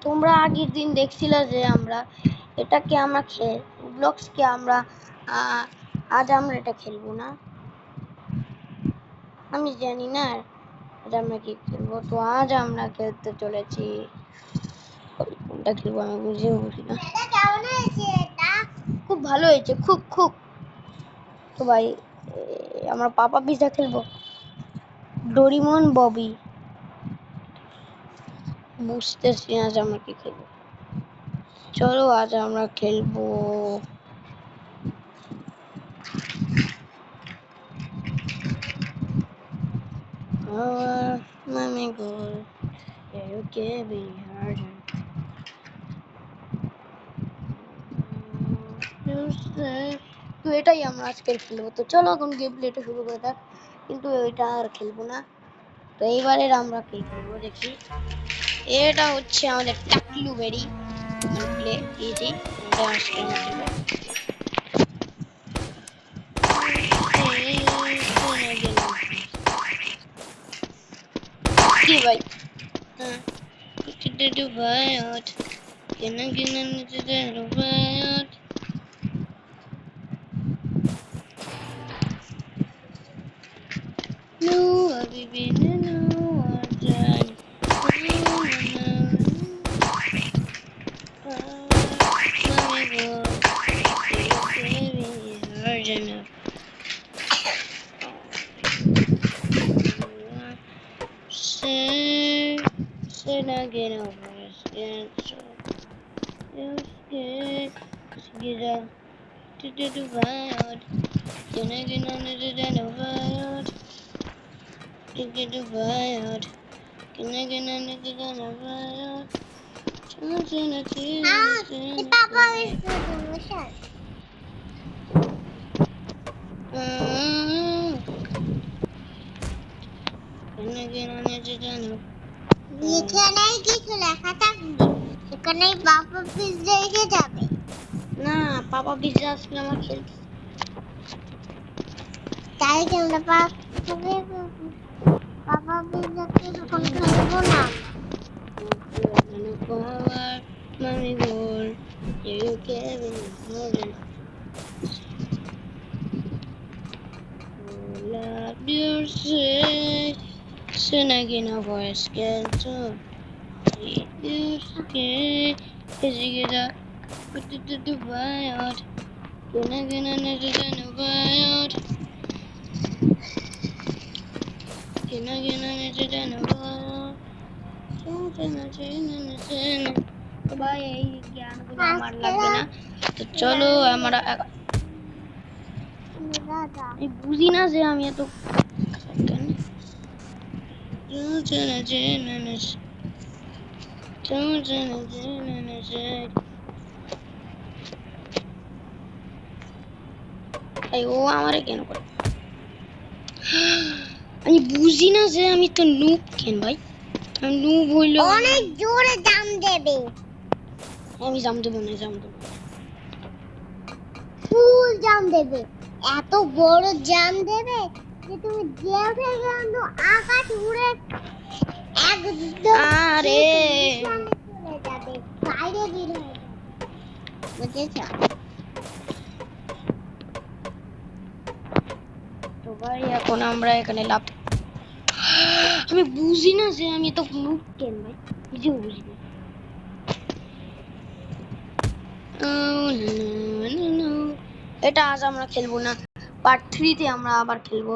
তোমরা আগের দিন দেখছিলে যে আমরা এটাকে আমরা ব্লকসকে আমরা আজ আমরা এটা খেলবো না, আমি জানি না আজ আমরা কি খেলবো। তো আজ আমরা খেলতে চলেছি, কোনটা খেলবো আমি বুঝে বুঝি না। খুব ভালো হয়েছে, খুব খুব। তো ভাই আমরা পাপা পিজা খেলবো, ডোরিমন ববি, বুঝতেছি আজ আমরা কি খেলবো। চলো আজ আমরা খেলবো মামি গোল কে বি হার্ডেন। তো এটাই আমরা আজকে খেলবো। তো চলো এখন গেম প্লেটা শুরু করে দেখ, কিন্তু এটা আর খেলবো না। তো এইবারের আমরা কি খেলবো দেখি। এটা হচ্ছে আমাদের টাকলু বেরি প্লে ইজি, এটা আজকে আমরা খেলবো। কি ভাই Dubai, can I get into the Dubai? No, I've been in no one. Say again over again. So get up to the Dubai. Can I get into the Dubai? To the Dubai. Can I get into the Dubai? Papa is the solution. এখানেই কিছু লেখা থাকবে, এখানেই পাপা pizza এসে যাবে। না, পাপা pizza আজকে আমার খেলতে, তাই কি আমরা পাপা পিজ্জাকে এখন খেলবো না। Mommy goal, you Kevin Morgan. Love your say, sin again of our skeleton. You scared, is you get up, put it to the wild. Can I get another than a wild? Can I get another than a wild? তো ভাই এই জ্ঞানগুলো আমার লাগবে না। তো চলো আমরা আমি বুঝি না যে আমি এত ও আমারে কেন করে, আমি বুঝি না যে আমি তো নুব কেন ভাই, আমি নুব হইলো অনেক জোরে দাম দেবে। আমি জাম দেবো না, জাম দেবো ফুল জাম দেবে, এত বড় জাম দেবে যে তুমি জেল থেকে আনো আকাশ উড়ে একদম আরে চলে যাবে, বাইরে বের হয়ে যাবে, বুঝেছো? তো ভাই এখন আমরা এখানে লাভ, আমি বুঝি না যে আমি তো নুব কেন ভাই, নিজেও বুঝি না। এটা আজ আমরা খেলবো না, পার্ট 3 তে আমরা আবার খেলবো।